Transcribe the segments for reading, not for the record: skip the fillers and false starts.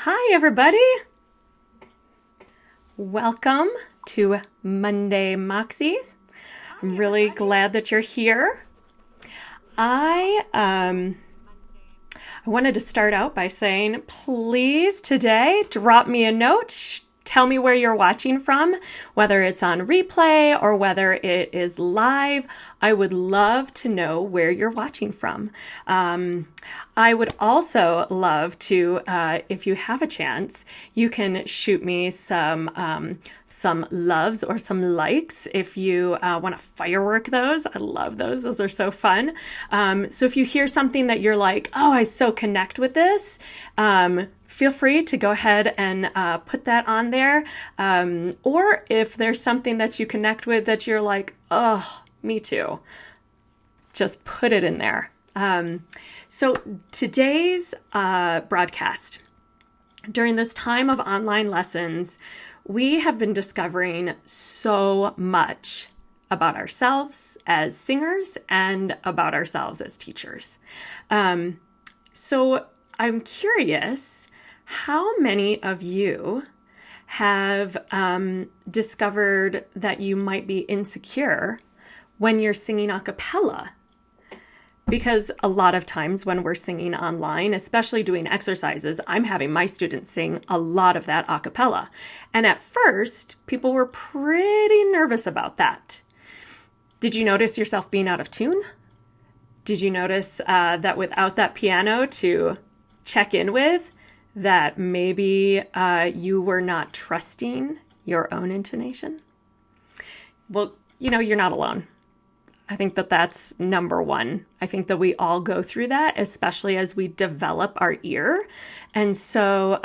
Hi, everybody. Welcome to Monday Moxies. I'm really glad that you're here. I wanted to start out by saying, please today drop me a note. Tell me where you're watching from, whether it's on replay or whether it is live. I would love to know where you're watching from. I would also love to, if you have a chance, you can shoot me some loves or some likes if you want to firework those. I love those. Those are so fun. So if you hear something that you're like, oh, I so connect with this, feel free to go ahead and put that on there. Or if there's something that you connect with that you're like, oh, me too, just put it in there. So today's broadcast, during this time of online lessons, we have been discovering so much about ourselves as singers and about ourselves as teachers. So I'm curious, how many of you have discovered that you might be insecure when you're singing a cappella? Because a lot of times when we're singing online, especially doing exercises, I'm having my students sing a lot of that a cappella. And at first, people were pretty nervous about that. Did you notice yourself being out of tune? Did you notice that without that piano to check in with, that maybe you were not trusting your own intonation? Well, you're not alone. I think that that's number one. I think that we all go through that, especially as we develop our ear. And so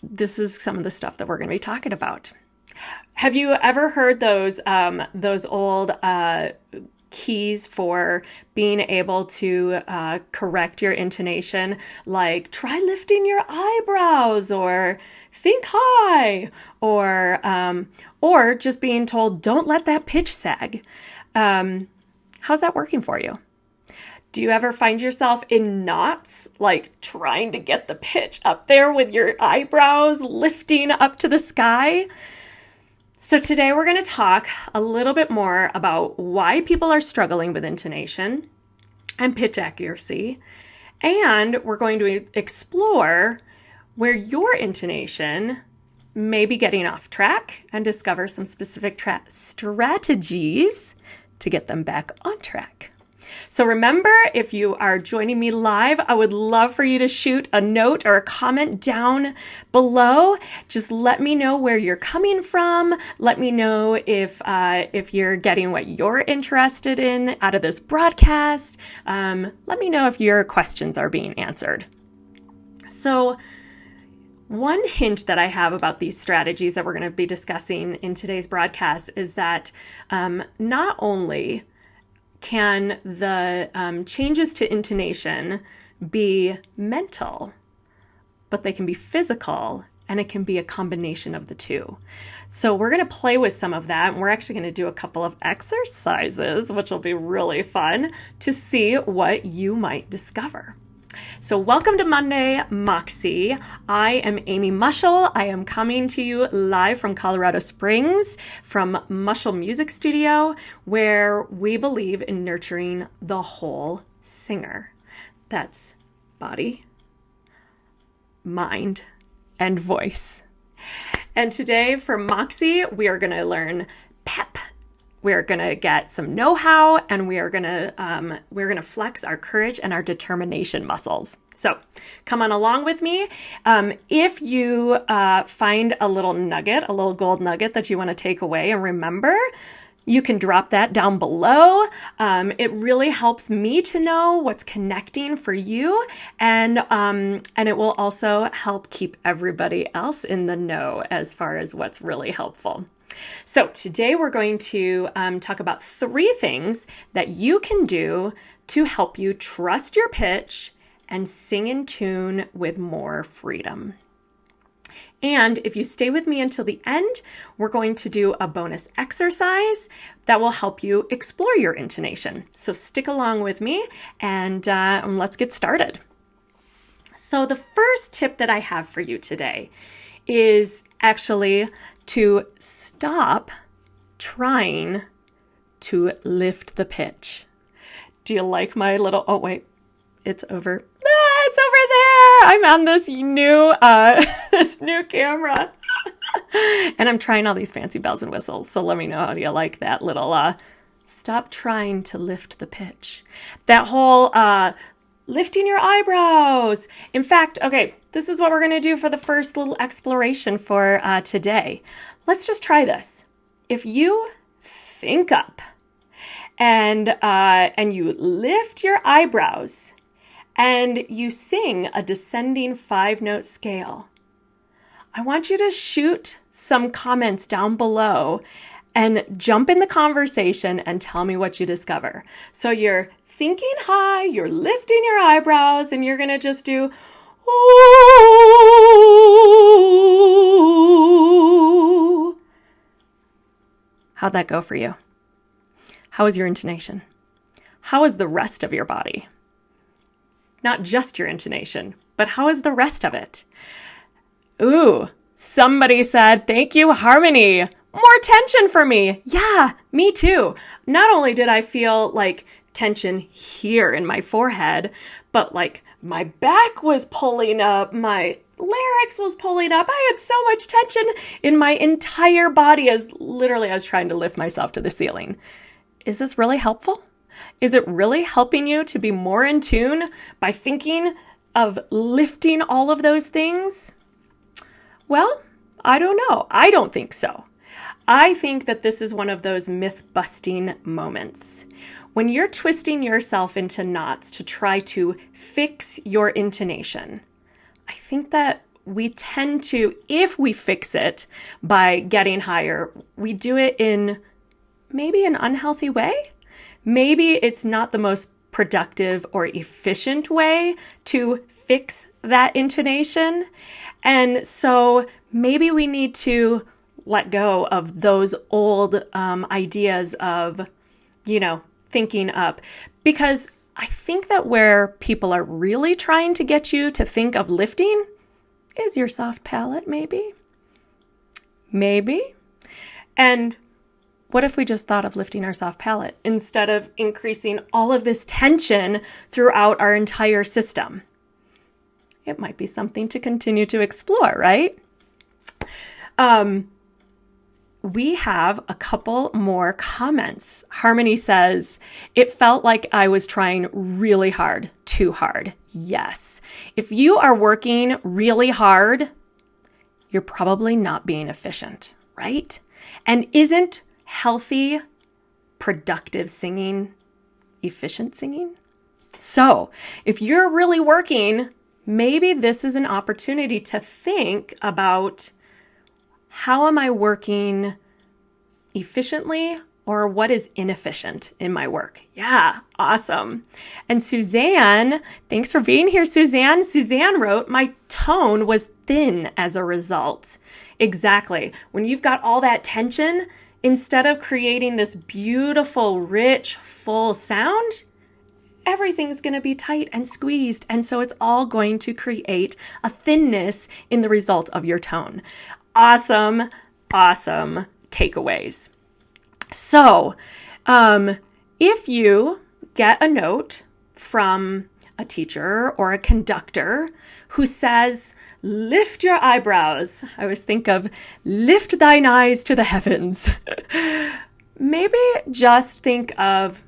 this is some of the stuff that we're going to be talking about. Have you ever heard those old keys for being able to correct your intonation, like try lifting your eyebrows or think high, or just being told don't let that pitch sag? How's that working for you? Do you ever find yourself in knots, like trying to get the pitch up there with your eyebrows lifting up to the sky? So today we're going to talk a little bit more about why people are struggling with intonation and pitch accuracy. And we're going to explore where your intonation may be getting off track and discover some specific strategies to get them back on track. So remember, if you are joining me live, I would love for you to shoot a note or a comment down below. Just let me know where you're coming from. Let me know if you're getting what you're interested in out of this broadcast. Let me know if your questions are being answered. So one hint that I have about these strategies that we're going to be discussing in today's broadcast is that not only can the changes to intonation be mental, but they can be physical, and it can be a combination of the two. So we're going to play with some of that, and we're actually going to do a couple of exercises, which will be really fun to see what you might discover. So welcome to Monday Moxie. I am Amy Mushel. I am coming to you live from Colorado Springs from Mushel Music Studio, where we believe in nurturing the whole singer. That's body, mind, and voice. And today for Moxie, we are going to learn pep. We're going to get some know-how, and we're going to flex our courage and our determination muscles. So come on along with me. If you find a little nugget, a little gold nugget that you want to take away and remember, you can drop that down below. It really helps me to know what's connecting for you, and it will also help keep everybody else in the know as far as what's really helpful. So today we're going to talk about 3 things that you can do to help you trust your pitch and sing in tune with more freedom. And if you stay with me until the end, we're going to do a bonus exercise that will help you explore your intonation. So stick along with me and let's get started. So the first tip that I have for you today is actually to stop trying to lift the pitch. Do you like my little, oh wait, it's over. It's over there. I'm on this new camera. And I'm trying all these fancy bells and whistles. So let me know, how do you like that little stop trying to lift the pitch? That whole lifting your eyebrows. In fact, okay, this is what we're going to do for the first little exploration for today. Let's just try this. If you think up and you lift your eyebrows and you sing a descending 5-note scale, I want you to shoot some comments down below and jump in the conversation and tell me what you discover. So you're thinking high, you're lifting your eyebrows, and you're going to just do, ooh. How'd that go for you? How is your intonation? How is the rest of your body? Not just your intonation, but how is the rest of it? Ooh, somebody said, thank you, Harmony. More tension for me. Yeah, me too. Not only did I feel like tension here in my forehead, but like my back was pulling up, my larynx was pulling up. I had so much tension in my entire body as literally I was trying to lift myself to the ceiling. Is this really helpful? Is it really helping you to be more in tune by thinking of lifting all of those things? Well, I don't know. I don't think so. I think that this is one of those myth-busting moments. When you're twisting yourself into knots to try to fix your intonation, I think that we tend to, if we fix it by getting higher, we do it in maybe an unhealthy way. Maybe it's not the most productive or efficient way to fix that intonation. And so maybe we need to let go of those old ideas of, thinking up. Because I think that where people are really trying to get you to think of lifting is your soft palate, maybe. Maybe. And what if we just thought of lifting our soft palate instead of increasing all of this tension throughout our entire system? It might be something to continue to explore, right? We have a couple more comments. Harmony says, it felt like I was trying really hard, too hard. Yes. If you are working really hard, you're probably not being efficient, right? And isn't healthy, productive singing efficient singing? So if you're really working, maybe this is an opportunity to think about, how am I working efficiently, or what is inefficient in my work? Yeah, awesome. And Suzanne, thanks for being here, Suzanne. Suzanne wrote, my tone was thin as a result. Exactly. When you've got all that tension, instead of creating this beautiful, rich, full sound, everything's going to be tight and squeezed. And so it's all going to create a thinness in the result of your tone. Awesome, awesome takeaways. So, if you get a note from a teacher or a conductor who says, lift your eyebrows, I always think of lift thine eyes to the heavens. Maybe just think of,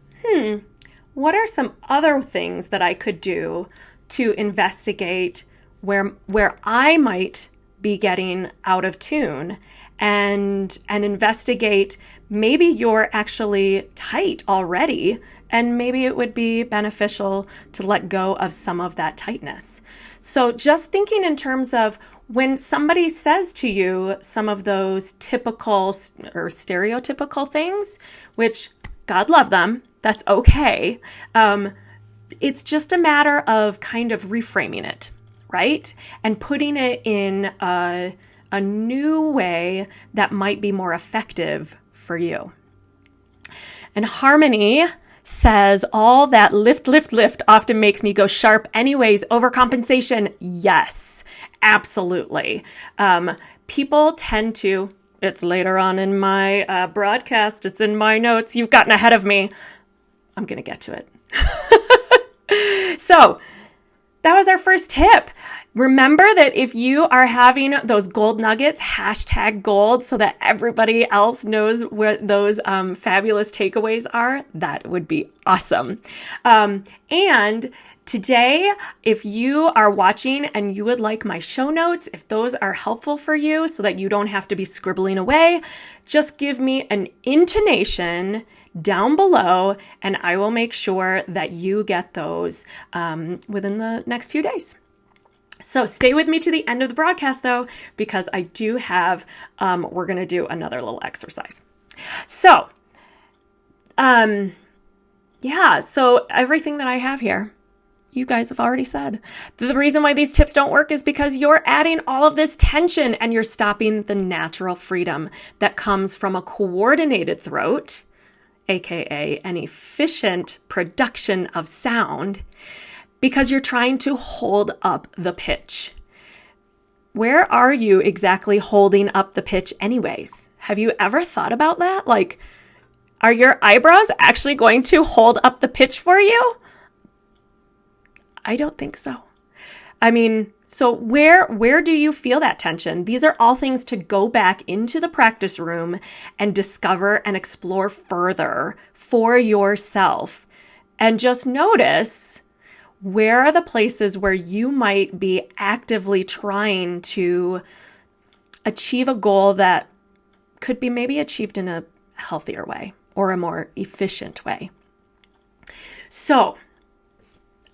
what are some other things that I could do to investigate where I might be getting out of tune, and investigate, maybe you're actually tight already, and maybe it would be beneficial to let go of some of that tightness. So just thinking in terms of when somebody says to you some of those typical or stereotypical things, which God love them, that's okay. It's just a matter of kind of reframing it, right? And putting it in a new way that might be more effective for you. And Harmony says all that lift, lift, lift often makes me go sharp anyways. Overcompensation. Yes, absolutely. People tend to, it's later on in my broadcast, it's in my notes. You've gotten ahead of me. I'm going to get to it. So that was our first tip. Remember that if you are having those gold nuggets, hashtag gold, so that everybody else knows what those fabulous takeaways are, that would be awesome. And today, if you are watching and you would like my show notes, if those are helpful for you so that you don't have to be scribbling away, just give me an intonation down below and I will make sure that you get those within the next few days. So stay with me to the end of the broadcast though, because I do have, we're going to do another little exercise. So, so everything that I have here, you guys have already said. The reason why these tips don't work is because you're adding all of this tension and you're stopping the natural freedom that comes from a coordinated throat, aka an efficient production of sound, because you're trying to hold up the pitch. Where are you exactly holding up the pitch anyways? Have you ever thought about that? Like, are your eyebrows actually going to hold up the pitch for you? I don't think so. I mean, so where do you feel that tension? These are all things to go back into the practice room and discover and explore further for yourself. And just notice, where are the places where you might be actively trying to achieve a goal that could be maybe achieved in a healthier way or a more efficient way? So,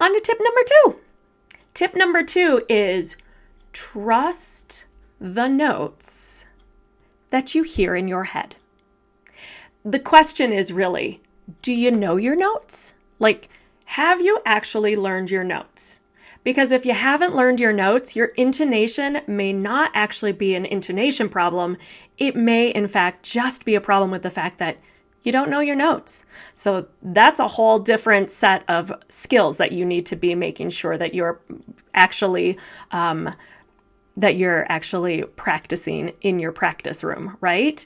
on to tip number 2. Tip number 2 is trust the notes that you hear in your head. The question is really, do you know your notes? Like, have you actually learned your notes? Because if you haven't learned your notes, your intonation may not actually be an intonation problem. It may, in fact, just be a problem with the fact that you don't know your notes. So that's a whole different set of skills that you need to be making sure that you're actually practicing in your practice room, right?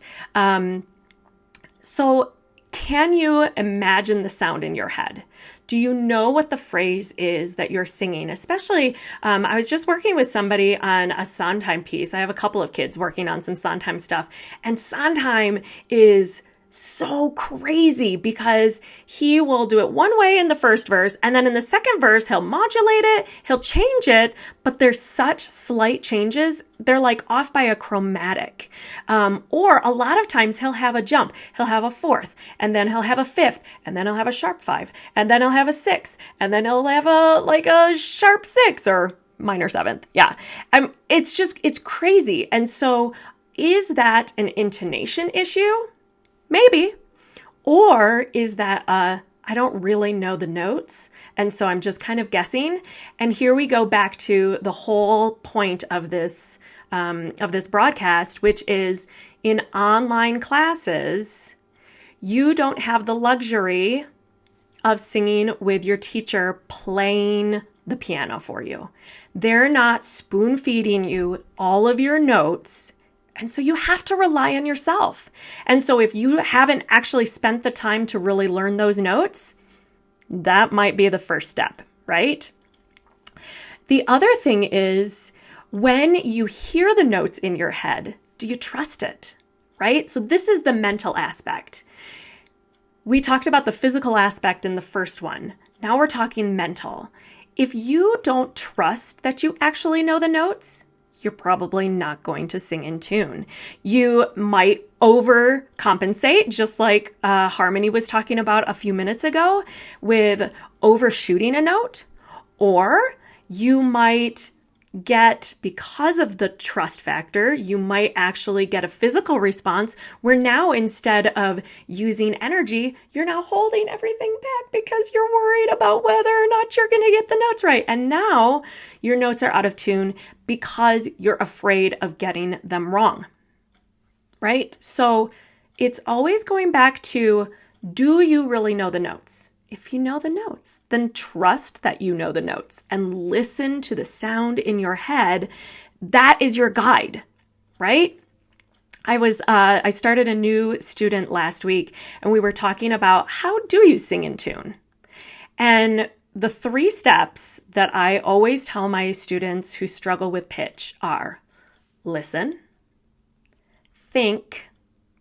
So can you imagine the sound in your head? Do you know what the phrase is that you're singing? Especially, I was just working with somebody on a Sondheim piece. I have a couple of kids working on some Sondheim stuff, and Sondheim is so crazy because he will do it one way in the first verse, and then in the second verse, he'll modulate it, he'll change it, but there's such slight changes. They're like off by a chromatic. Or a lot of times he'll have a jump. He'll have a fourth, and then he'll have a fifth, and then he'll have a sharp 5, and then he'll have a 6, and then he'll have a sharp 6 or minor 7th. Yeah. It's crazy. And so is that an intonation issue? Maybe. Or is that I don't really know the notes, and so I'm just kind of guessing? And here we go back to the whole point of this broadcast, which is in online classes, you don't have the luxury of singing with your teacher playing the piano for you. They're not spoon feeding you all of your notes. And so you have to rely on yourself. And so if you haven't actually spent the time to really learn those notes, that might be the first step, right? The other thing is, when you hear the notes in your head, do you trust it, right? So this is the mental aspect. We talked about the physical aspect in the first one. Now we're talking mental. If you don't trust that you actually know the notes, you're probably not going to sing in tune. You might overcompensate, just like Harmony was talking about a few minutes ago, with overshooting a note, or you might get, because of the trust factor, you might actually get a physical response where now instead of using energy, you're now holding everything back because you're worried about whether or not you're going to get the notes right. And now your notes are out of tune because you're afraid of getting them wrong, right? So it's always going back to, do you really know the notes? If you know the notes, then trust that you know the notes and listen to the sound in your head. That is your guide, right? I started a new student last week, and we were talking about how do you sing in tune? And the 3 steps that I always tell my students who struggle with pitch are listen, think,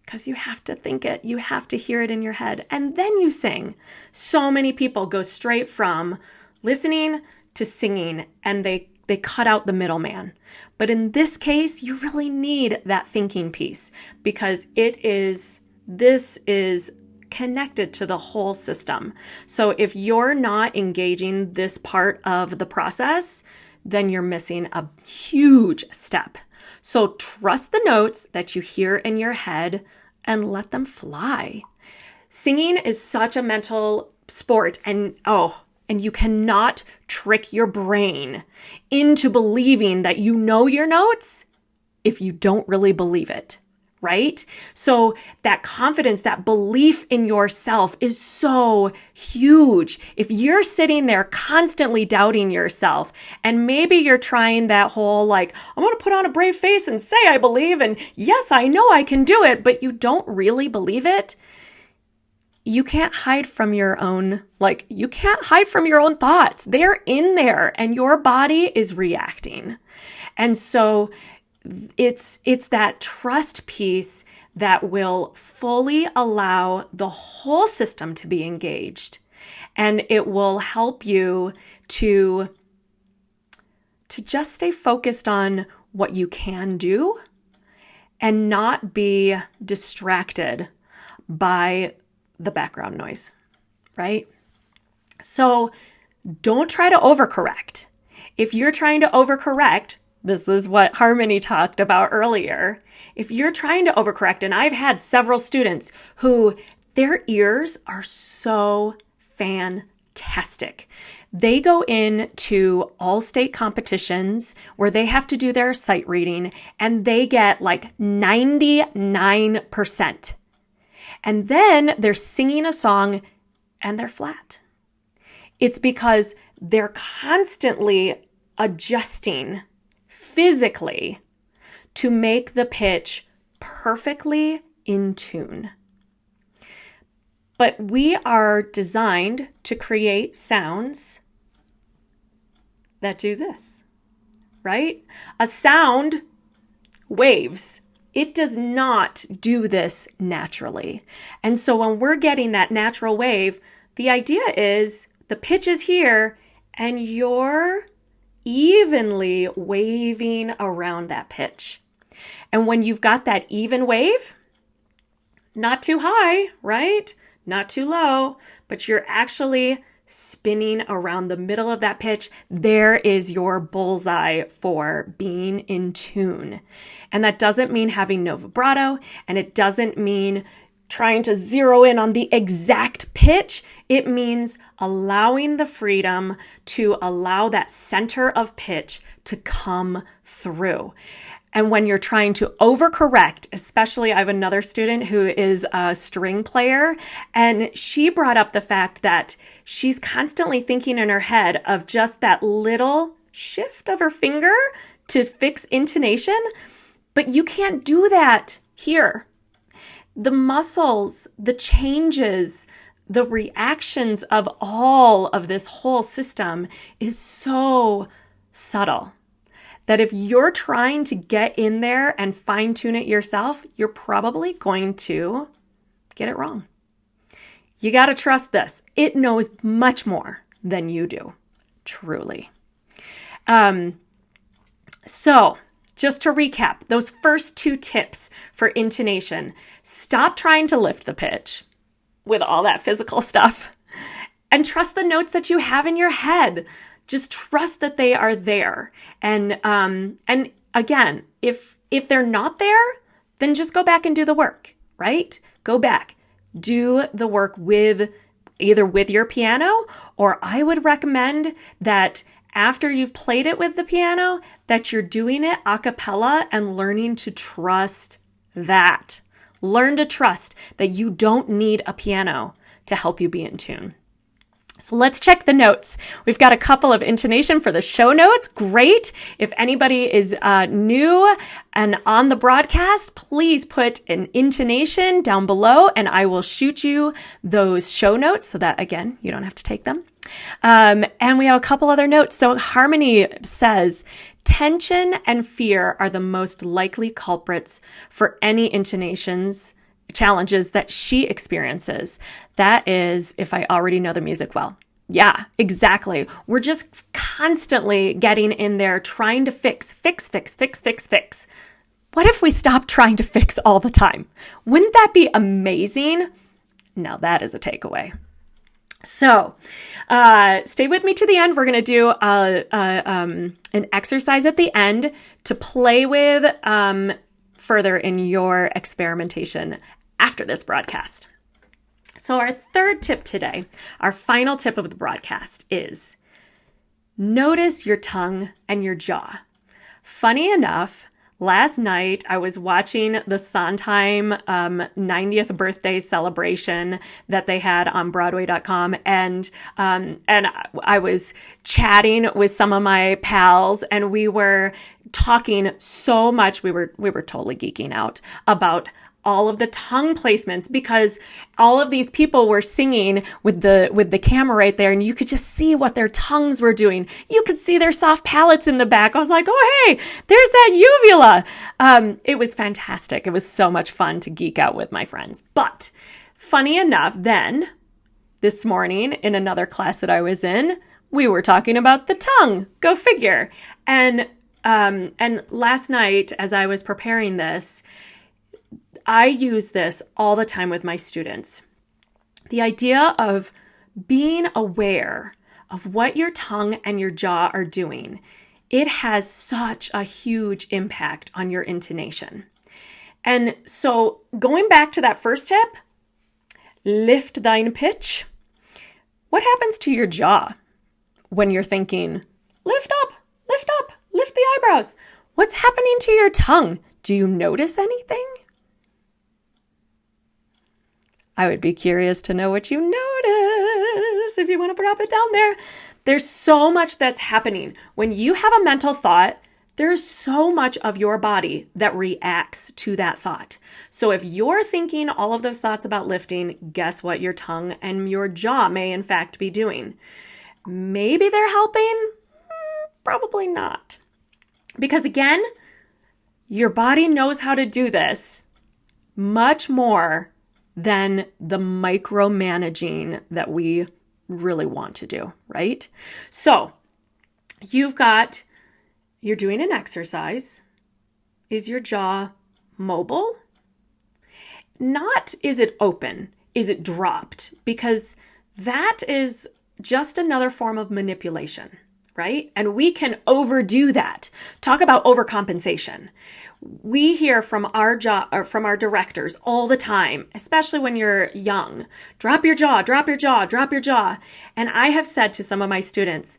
because you have to think it, you have to hear it in your head, and then you sing. So many people go straight from listening to singing, and they cut out the middleman. But in this case, you really need that thinking piece, because this is connected to the whole system. So if you're not engaging this part of the process, then you're missing a huge step. So trust the notes that you hear in your head and let them fly. Singing is such a mental sport, and you cannot trick your brain into believing that you know your notes if you don't really believe it, right? So that confidence, that belief in yourself is so huge. If you're sitting there constantly doubting yourself, and maybe you're trying that whole like, I'm going to put on a brave face and say I believe, and yes, I know I can do it, but you don't really believe it, you can't hide from your own, thoughts. They're in there and your body is reacting. And so it's that trust piece that will fully allow the whole system to be engaged. And it will help you to just stay focused on what you can do and not be distracted by the background noise, right? So don't try to overcorrect. If you're trying to overcorrect, this is what Harmony talked about earlier. If you're trying to overcorrect, and I've had several students who their ears are so fantastic. They go into all state competitions where they have to do their sight reading and they get like 99%. And then they're singing a song and they're flat. It's because they're constantly adjusting physically to make the pitch perfectly in tune. But we are designed to create sounds that do this, right? A sound waves. It does not do this naturally. And so when we're getting that natural wave, the idea is the pitch is here and you're evenly waving around that pitch. And when you've got that even wave, not too high, right? Not too low, but you're actually spinning around the middle of that pitch. There is your bullseye for being in tune. And that doesn't mean having no vibrato, and it doesn't mean trying to zero in on the exact pitch. It means allowing the freedom to allow that center of pitch to come through. And when you're trying to overcorrect, especially I have another student who is a string player, and she brought up the fact that she's constantly thinking in her head of just that little shift of her finger to fix intonation, but you can't do that here. The muscles, the changes, the reactions of all of this whole system is so subtle that if you're trying to get in there and fine tune it yourself, you're probably going to get it wrong. You got to trust this. It knows much more than you do, truly. So just to recap, those first 2 tips for intonation: stop trying to lift the pitch with all that physical stuff and trust the notes that you have in your head. Just trust that they are there. And again, if they're not there, then just go back and do the work, right? Go back, do the work either with your piano, or I would recommend that after you've played it with the piano, that you're doing it a cappella and learning to trust that. Learn to trust that you don't need a piano to help you be in tune. So let's check the notes. We've got a couple of intonation for the show notes. Great. If anybody is new and on the broadcast, please put an intonation down below and I will shoot you those show notes so that, again, you don't have to take them. And we have a couple other notes. So Harmony says, tension and fear are the most likely culprits for any intonations challenges that she experiences. That is, if I already know the music well. Yeah, exactly. We're just constantly getting in there trying to fix. What if we stop trying to fix all the time? Wouldn't that be amazing? Now that is a takeaway. So stay with me to the end. We're going to do an exercise at the end to play with further in your experimentation after this broadcast. So our third tip today, our final tip of the broadcast is notice your tongue and your jaw. Funny enough, last night I was watching the Sondheim 90th birthday celebration that they had on Broadway.com, and I was chatting with some of my pals, and we were talking so much. We were totally geeking out about all of the tongue placements, because all of these people were singing with the camera right there, and you could just see what their tongues were doing. You could see their soft palates in the back. I was like, oh, hey, there's that uvula. It was fantastic. It was so much fun to geek out with my friends. But funny enough, then this morning in another class that I was in, we were talking about the tongue. Go figure. And last night, as I was preparing this, I use this all the time with my students. The idea of being aware of what your tongue and your jaw are doing, it has such a huge impact on your intonation. And so going back to that first tip, lift thine pitch. What happens to your jaw when you're thinking, lift up, lift the eyebrows? What's happening to your tongue? Do you notice anything? I would be curious to know what you notice if you want to drop it down there. There's so much that's happening. When you have a mental thought, there's so much of your body that reacts to that thought. So if you're thinking all of those thoughts about lifting, guess what your tongue and your jaw may in fact be doing? Maybe they're helping? Probably not. Because again, your body knows how to do this much more than the micromanaging that we really want to do, right? So you're doing an exercise. Is your jaw mobile? Not is it open? Is it dropped? Because that is just another form of manipulation, right? And we can overdo that. Talk about overcompensation. We hear from our directors all the time, especially when you're young, drop your jaw, drop your jaw, drop your jaw. And I have said to some of my students,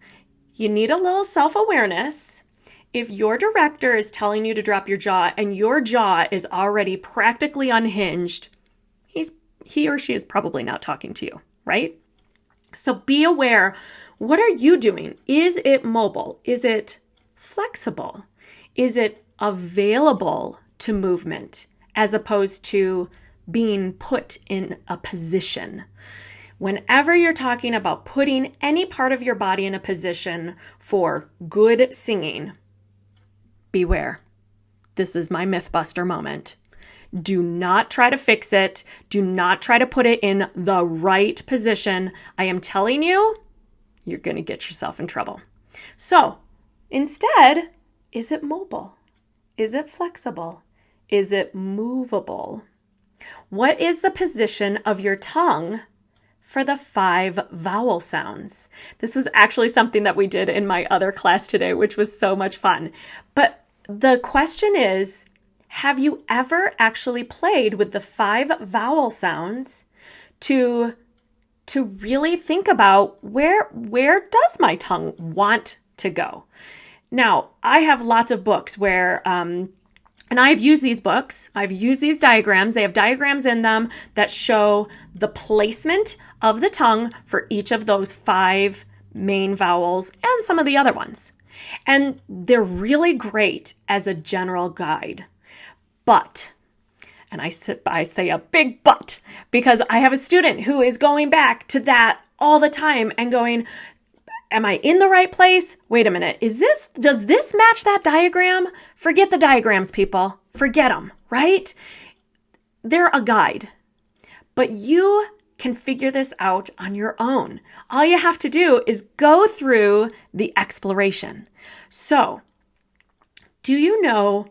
you need a little self-awareness. If your director is telling you to drop your jaw and your jaw is already practically unhinged, he or she is probably not talking to you, right? So be aware. What are you doing? Is it mobile? Is it flexible? Is it available to movement as opposed to being put in a position? Whenever you're talking about putting any part of your body in a position for good singing, beware. This is my Mythbuster moment. Do not try to fix it. Do not try to put it in the right position. I am telling you, you're going to get yourself in trouble. So instead, is it mobile? Is it flexible? Is it movable? What is the position of your tongue for the 5 vowel sounds? This was actually something that we did in my other class today, which was so much fun. But the question is, have you ever actually played with the 5 vowel sounds to really think about where does my tongue want to go? Now, I have lots of books where And I've used these books. I've used these diagrams. They have diagrams in them that show the placement of the tongue for each of those 5 main vowels and some of the other ones. And they're really great as a general guide. But, and I say a big but, because I have a student who is going back to that all the time and going, am I in the right place? Wait a minute. Does this match that diagram? Forget the diagrams, people. Forget them, right? They're a guide. But you can figure this out on your own. All you have to do is go through the exploration. So, do you know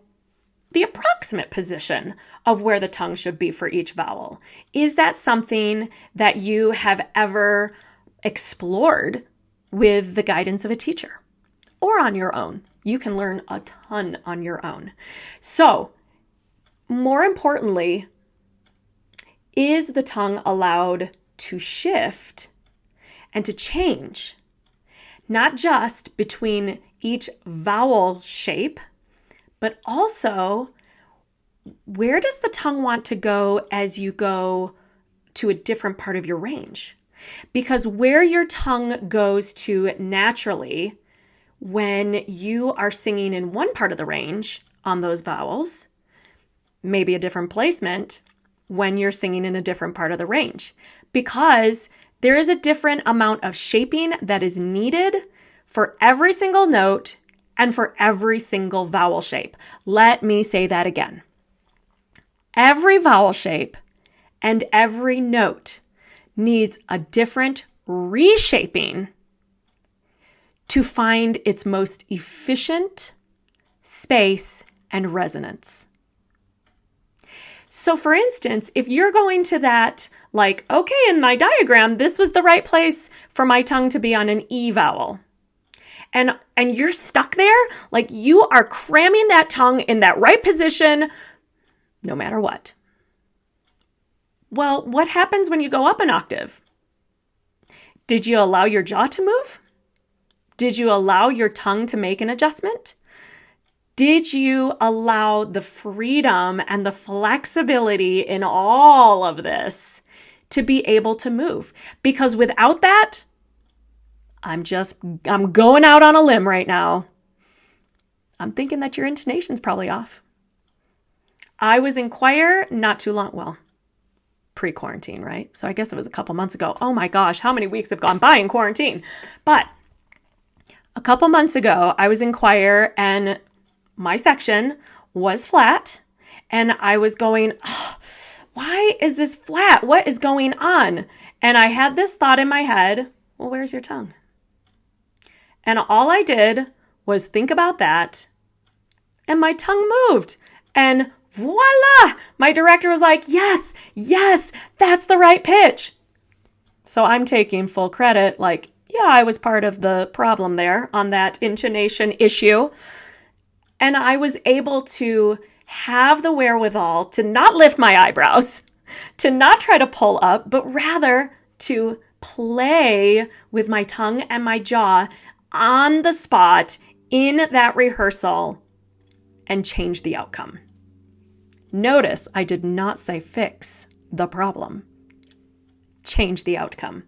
the approximate position of where the tongue should be for each vowel? Is that something that you have ever explored with the guidance of a teacher or on your own? You can learn a ton on your own. So, more importantly, is the tongue allowed to shift and to change, not just between each vowel shape, but also where does the tongue want to go as you go to a different part of your range? Because where your tongue goes to naturally when you are singing in one part of the range on those vowels, maybe a different placement when you're singing in a different part of the range. Because there is a different amount of shaping that is needed for every single note and for every single vowel shape. Let me say that again. Every vowel shape and every note needs a different reshaping to find its most efficient space and resonance. So for instance, if you're going to that, like, okay, in my diagram, this was the right place for my tongue to be on an E vowel. And you're stuck there, like you are cramming that tongue in that right position, no matter what. Well, what happens when you go up an octave? Did you allow your jaw to move? Did you allow your tongue to make an adjustment? Did you allow the freedom and the flexibility in all of this to be able to move? Because without that, I'm going out on a limb right now. I'm thinking that your intonation's probably off. I was in choir not too long, well, pre-quarantine, right? So I guess it was a couple months ago. Oh my gosh, how many weeks have gone by in quarantine? But a couple months ago, I was in choir and my section was flat and I was going, oh, why is this flat? What is going on? And I had this thought in my head, well, where's your tongue? And all I did was think about that and my tongue moved and voila! My director was like, yes, that's the right pitch. So I'm taking full credit, like, yeah, I was part of the problem there on that intonation issue. And I was able to have the wherewithal to not lift my eyebrows, to not try to pull up, but rather to play with my tongue and my jaw on the spot in that rehearsal and change the outcome. Notice I did not say fix the problem. Change the outcome.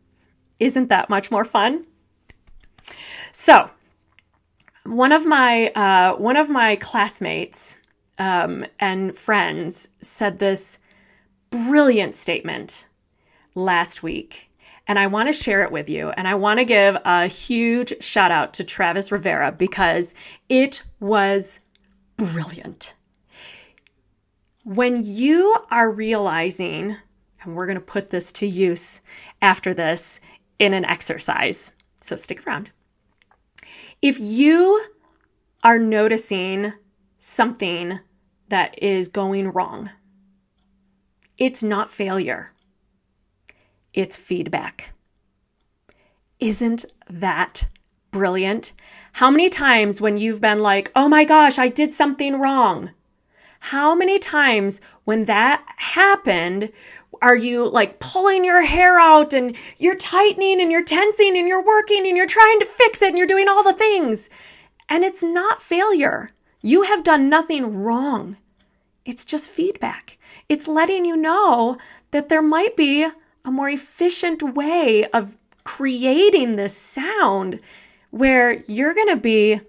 Isn't that much more fun? So, one of my classmates and friends said this brilliant statement last week, and I want to share it with you. And I want to give a huge shout out to Travis Rivera because it was brilliant. When you are realizing, and we're going to put this to use after this in an exercise, so stick around. If you are noticing something that is going wrong, it's not failure. It's feedback. Isn't that brilliant? How many times when you've been like, oh my gosh, I did something wrong? How many times when that happened are you like pulling your hair out and you're tightening and you're tensing and you're working and you're trying to fix it and you're doing all the things? And it's not failure. You have done nothing wrong. It's just feedback. It's letting you know that there might be a more efficient way of creating this sound where you're going to be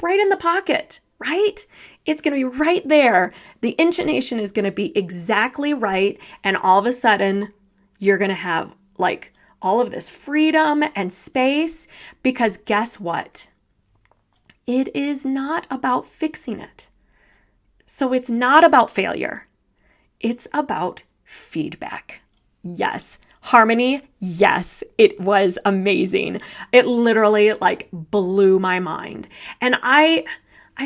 right in the pocket, right? It's going to be right there. The intonation is going to be exactly right. And all of a sudden, you're going to have like all of this freedom and space, because guess what? It is not about fixing it. So it's not about failure. It's about feedback. Yes. Harmony. Yes. It was amazing. It literally like blew my mind. And I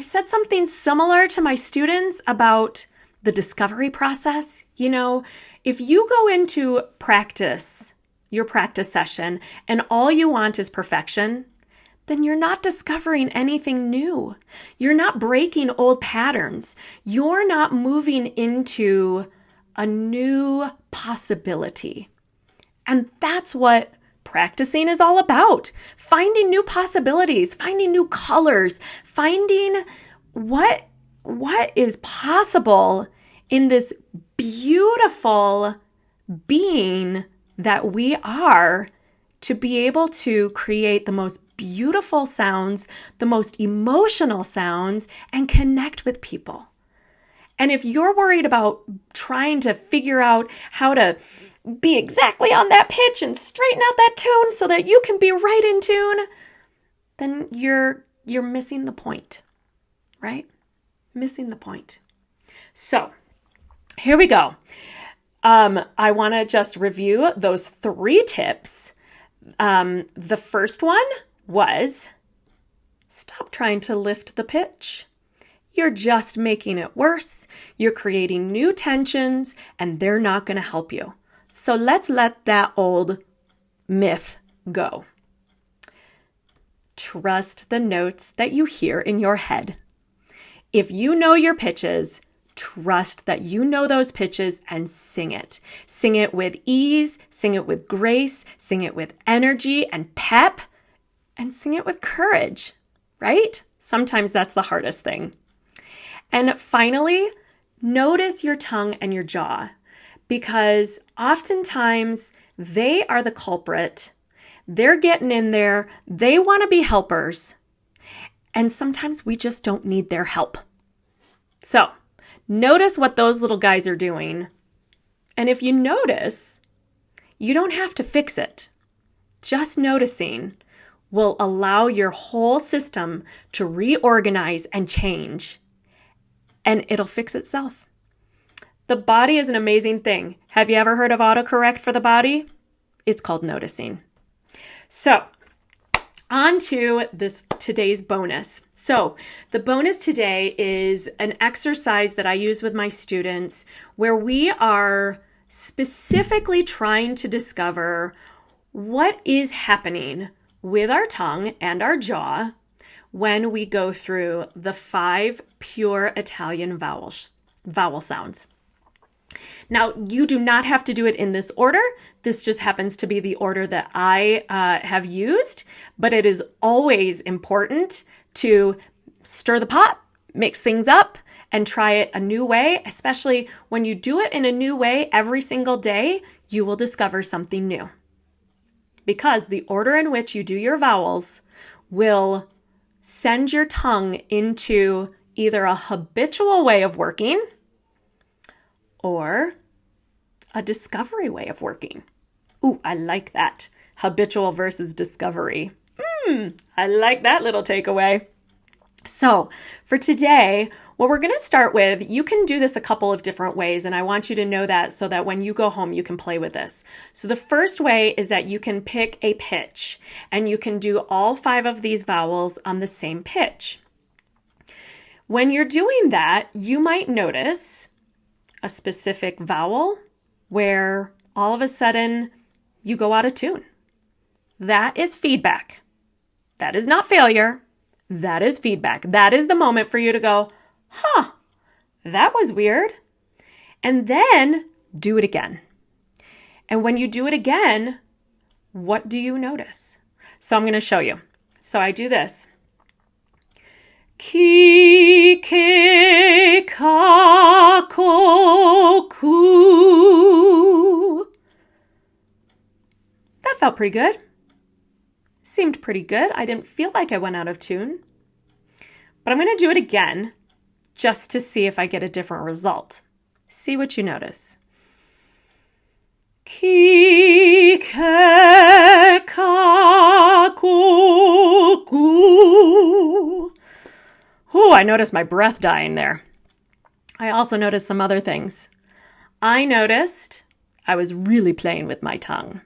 said something similar to my students about the discovery process. You know, if you go into practice, your practice session, and all you want is perfection, then you're not discovering anything new. You're not breaking old patterns. You're not moving into a new possibility. And that's what practicing is all about. Finding new possibilities, finding new colors, finding what is possible in this beautiful being that we are, to be able to create the most beautiful sounds, the most emotional sounds, and connect with people. And if you're worried about trying to figure out how to be exactly on that pitch and straighten out that tune so that you can be right in tune, then you're missing the point, right? Missing the point. So here we go. I want to just review those 3 tips. The first one was stop trying to lift the pitch. You're just making it worse. You're creating new tensions, and they're not going to help you. So let's let that old myth go. Trust the notes that you hear in your head. If you know your pitches, trust that you know those pitches and sing it. Sing it with ease, sing it with grace, sing it with energy and pep, and sing it with courage, right? Sometimes that's the hardest thing. And finally, notice your tongue and your jaw, because oftentimes they are the culprit. They're getting in there. They want to be helpers. And sometimes we just don't need their help. So notice what those little guys are doing. And if you notice, you don't have to fix it. Just noticing will allow your whole system to reorganize and change. And it'll fix itself. The body is an amazing thing. Have you ever heard of autocorrect for the body? It's called noticing. So, on to today's bonus. So, the bonus today is an exercise that I use with my students where we are specifically trying to discover what is happening with our tongue and our jaw when we go through the 5 pure Italian vowel sounds. Now, you do not have to do it in this order. This just happens to be the order that I have used, but it is always important to stir the pot, mix things up, and try it a new way. Especially when you do it in a new way every single day, you will discover something new. Because the order in which you do your vowels will send your tongue into either a habitual way of working or a discovery way of working. Ooh, I like that. Habitual versus discovery. I like that little takeaway. So for today, what we're going to start with, you can do this a couple of different ways, and I want you to know that so that when you go home, you can play with this. So the first way is that you can pick a pitch, and you can do all 5 of these vowels on the same pitch. When you're doing that, you might notice a specific vowel where all of a sudden you go out of tune. That is feedback. That is not failure. That is feedback. That is the moment for you to go, that was weird. And then do it again. And when you do it again, what do you notice? So I'm going to show you. So I do this. Ki ke ka ko ku. That felt pretty good. Seemed pretty good. I didn't feel like I went out of tune. But I'm going to do it again just to see if I get a different result. See what you notice. Ki ke ka ku ku. Ooh, I noticed my breath dying there. I also noticed some other things. I noticed I was really playing with my tongue.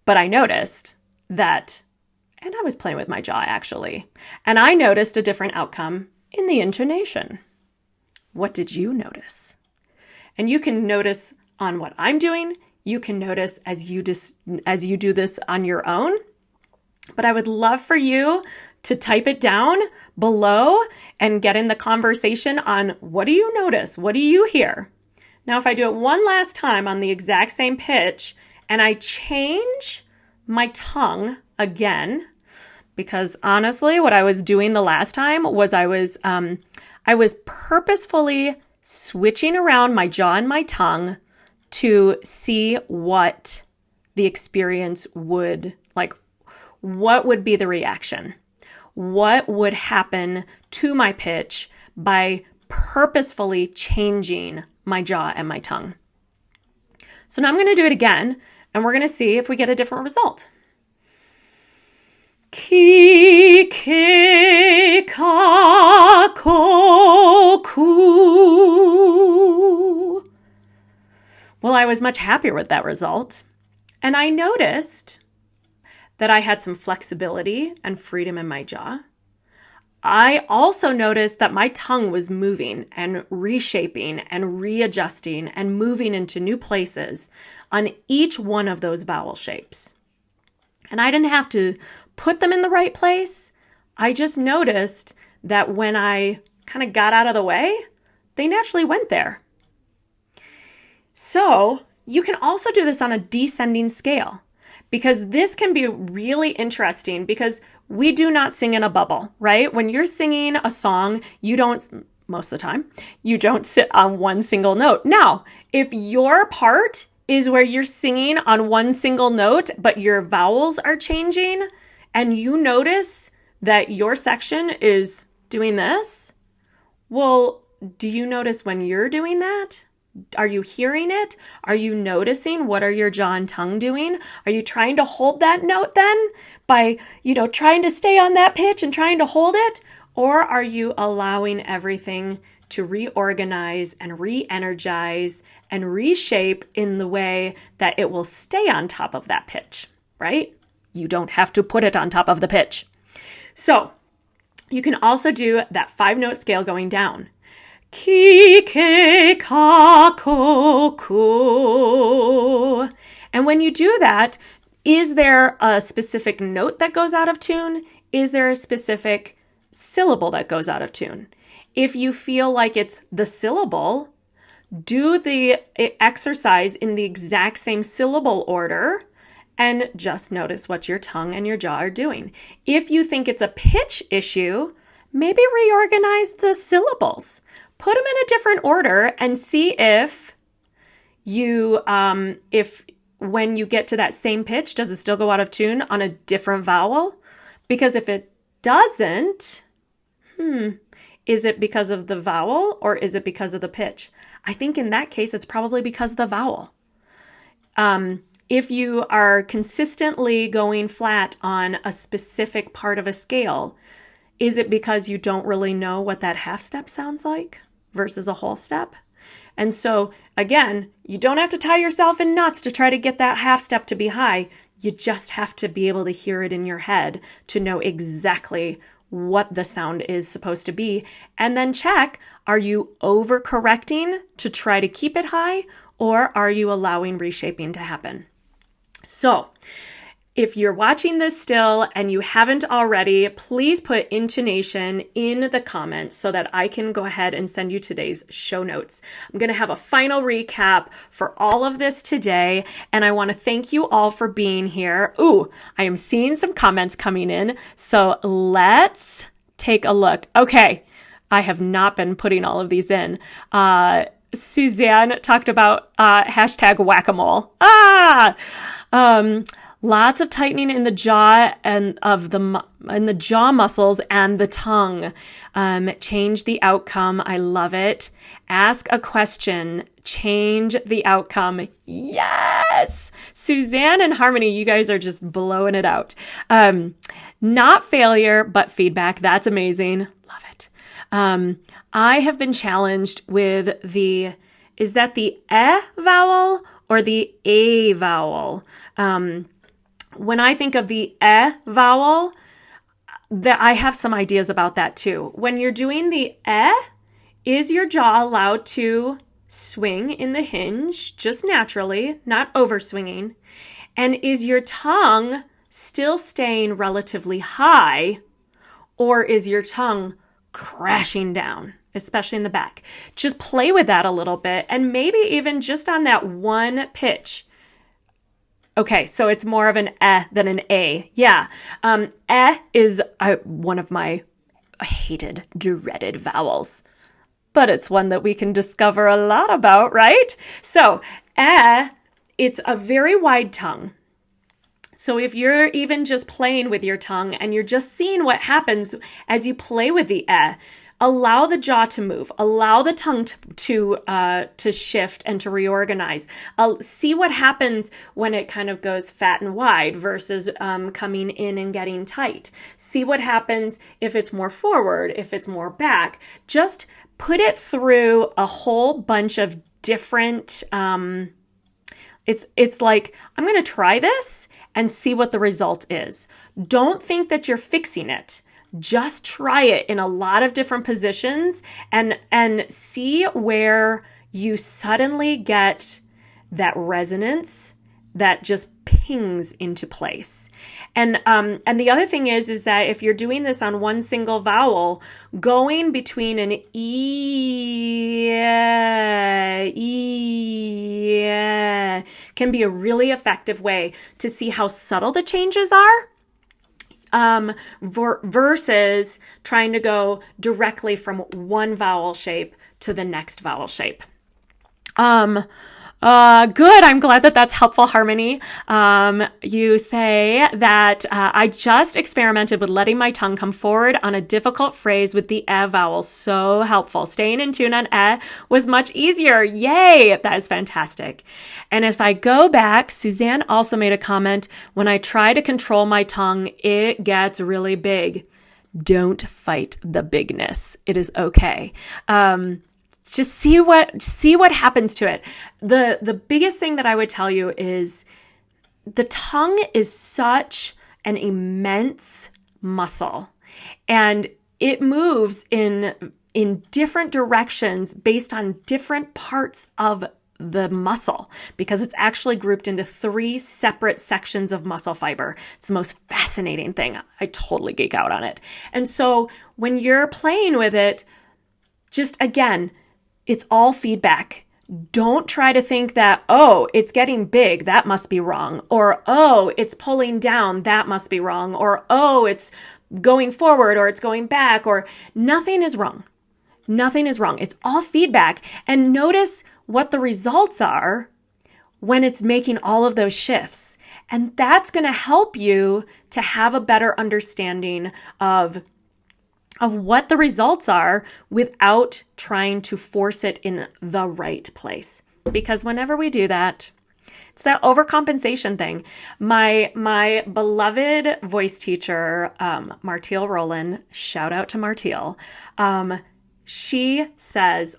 But I noticed that, and I was playing with my jaw actually, and I noticed a different outcome in the intonation. What did you notice? And you can notice on what I'm doing. You can notice as you do this on your own. But I would love for you to type it down below and get in the conversation on what do you notice? What do you hear? Now, if I do it one last time on the exact same pitch and I change my tongue again, because honestly, what I was doing the last time was I was purposefully switching around my jaw and my tongue to see what the experience would like. What would be the reaction? What would happen to my pitch by purposefully changing my jaw and my tongue? So now I'm going to do it again, and we're going to see if we get a different result. Ki ke ka ko ku. Well, I was much happier with that result, and I noticed that I had some flexibility and freedom in my jaw. I also noticed that my tongue was moving and reshaping and readjusting and moving into new places on each one of those vowel shapes. And I didn't have to put them in the right place. I just noticed that when I kind of got out of the way, they naturally went there. So you can also do this on a descending scale, because this can be really interesting because we do not sing in a bubble, right? When you're singing a song, most of the time, you don't sit on one single note. Now, if your part is where you're singing on one single note, but your vowels are changing, and you notice that your section is doing this, well, do you notice when you're doing that? Are you hearing it? Are you noticing what are your jaw and tongue doing? Are you trying to hold that note then by, trying to stay on that pitch and trying to hold it? Or are you allowing everything to reorganize and re-energize and reshape in the way that it will stay on top of that pitch, right? You don't have to put it on top of the pitch. So you can also do that 5-note scale going down. Ki ke ka ko ku. And when you do that, is there a specific note that goes out of tune? Is there a specific syllable that goes out of tune? If you feel like it's the syllable, do the exercise in the exact same syllable order and just notice what your tongue and your jaw are doing. If you think it's a pitch issue, maybe reorganize the syllables. Put them in a different order and see if when you get to that same pitch, does it still go out of tune on a different vowel? Because if it doesn't, is it because of the vowel or is it because of the pitch? I think in that case, it's probably because of the vowel. If you are consistently going flat on a specific part of a scale, is it because you don't really know what that half step sounds like versus a whole step? And so, again, you don't have to tie yourself in knots to try to get that half step to be high. You just have to be able to hear it in your head to know exactly what the sound is supposed to be. And then check, are you overcorrecting to try to keep it high, or are you allowing reshaping to happen? So, if you're watching this still and you haven't already, please put intonation in the comments so that I can go ahead and send you today's show notes. I'm going to have a final recap for all of this today, and I want to thank you all for being here. Ooh, I am seeing some comments coming in, so let's take a look. Okay, I have not been putting all of these in. Suzanne talked about hashtag whack-a-mole. Lots of tightening in the jaw and in the jaw muscles and the tongue. Change the outcome. I love it. Ask a question. Change the outcome. Yes! Suzanne and Harmony, you guys are just blowing it out. Not failure, but feedback. That's amazing. Love it. I have been challenged with is that the eh vowel or the a vowel? When I think of the eh vowel, I have some ideas about that too. When you're doing the eh, is your jaw allowed to swing in the hinge just naturally, not over swinging? And is your tongue still staying relatively high, or is your tongue crashing down, especially in the back? Just play with that a little bit, and maybe even just on that one pitch. Okay, so it's more of an eh than an a. Yeah. Eh is one of my hated, dreaded vowels, but it's one that we can discover a lot about, right? So eh, it's a very wide tongue. So if you're even just playing with your tongue and you're just seeing what happens as you play with the eh, allow the jaw to move, allow the tongue to shift and to reorganize. See what happens when it kind of goes fat and wide versus coming in and getting tight. See what happens if it's more forward, if it's more back. Just put it through a whole bunch of different, it's like, I'm going to try this and see what the result is. Don't think that you're fixing it. Just try it in a lot of different positions and see where you suddenly get that resonance that just pings into place. And the other thing is that if you're doing this on one single vowel, going between an e can be a really effective way to see how subtle the changes are. Versus trying to go directly from one vowel shape to the next vowel shape. Good. I'm glad that that's helpful, Harmony. You say that I just experimented with letting my tongue come forward on a difficult phrase with the eh vowel. So helpful. Staying in tune on eh was much easier. Yay! That is fantastic. And if I go back, Suzanne also made a comment, when I try to control my tongue, it gets really big. Don't fight the bigness. It is okay. Just see what happens to it. The biggest thing that I would tell you is the tongue is such an immense muscle, and it moves in different directions based on different parts of the muscle, because it's actually grouped into 3 separate sections of muscle fiber. It's the most fascinating thing. I totally geek out on it. And so when you're playing with it, just again, it's all feedback. Don't try to think that, oh, it's getting big, that must be wrong. Or, oh, it's pulling down, that must be wrong. Or, oh, it's going forward or it's going back, or nothing is wrong. Nothing is wrong. It's all feedback. And notice what the results are when it's making all of those shifts. And that's going to help you to have a better understanding of what the results are without trying to force it in the right place. Because whenever we do that, it's that overcompensation thing. My beloved voice teacher, Martial Rowland, shout out to Martial. She says,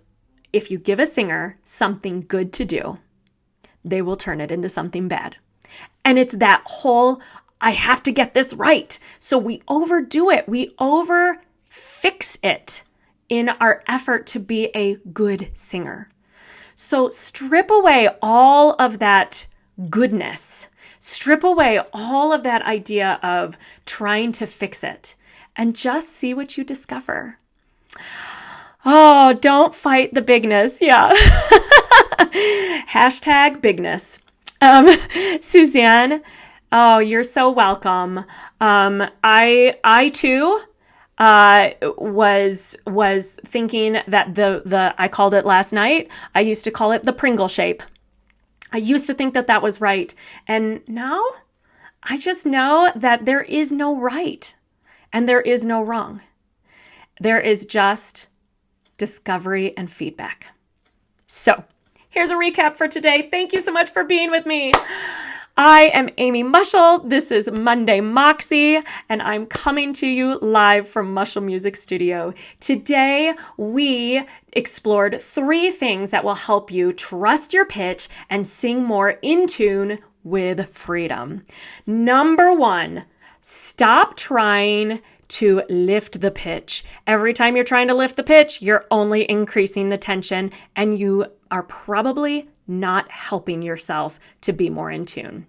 if you give a singer something good to do, they will turn it into something bad. And it's that whole, I have to get this right. So we overdo it. We fix it in our effort to be a good singer. So strip away all of that goodness. Strip away all of that idea of trying to fix it and just see what you discover. Oh, don't fight the bigness. Yeah. Hashtag bigness. Suzanne, oh, you're so welcome. I too, was thinking that the I called it last night. I used to call it the Pringle shape. I used to think that that was right. And now I just know that there is no right and there is no wrong. There is just discovery and feedback. So here's a recap for today. Thank you so much for being with me. I am Amy Mushel. This is Monday Moxie, and I'm coming to you live from Mushel Music Studio. Today, we explored 3 things that will help you trust your pitch and sing more in tune with freedom. Number 1, stop trying to lift the pitch. Every time you're trying to lift the pitch, you're only increasing the tension, and you are probably not helping yourself to be more in tune.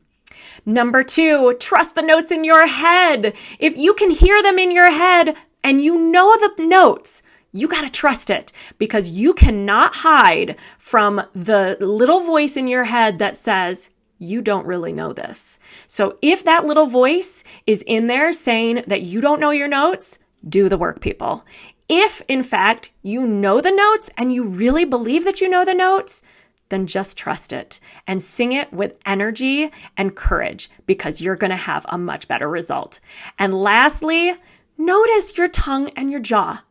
Number 2, trust the notes in your head. If you can hear them in your head and you know the notes, you got to trust it, because you cannot hide from the little voice in your head that says, you don't really know this. So if that little voice is in there saying that you don't know your notes, do the work, people. If, in fact, you know the notes and you really believe that you know the notes, then just trust it and sing it with energy and courage, because you're going to have a much better result. And lastly, notice your tongue and your jaw.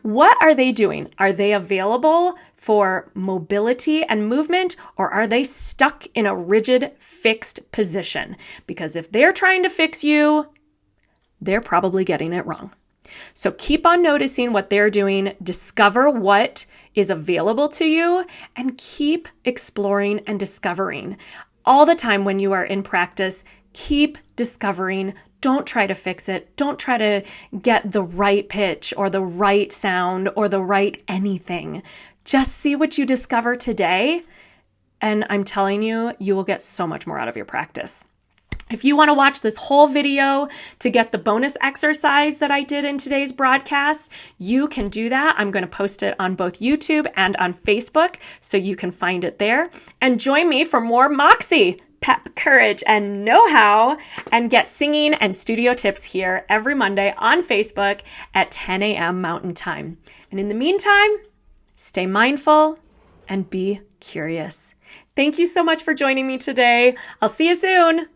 What are they doing? Are they available for mobility and movement, or are they stuck in a rigid, fixed position? Because if they're trying to fix you, they're probably getting it wrong. So keep on noticing what they're doing, discover what is available to you, and keep exploring and discovering. All the time when you are in practice, keep discovering. Don't try to fix it. Don't try to get the right pitch or the right sound or the right anything. Just see what you discover today, and I'm telling you, you will get so much more out of your practice. If you want to watch this whole video to get the bonus exercise that I did in today's broadcast, you can do that. I'm going to post it on both YouTube and on Facebook, so you can find it there. And join me for more Moxie, pep, courage, and know-how, and get singing and studio tips here every Monday on Facebook at 10 a.m. Mountain Time. And in the meantime, stay mindful and be curious. Thank you so much for joining me today. I'll see you soon.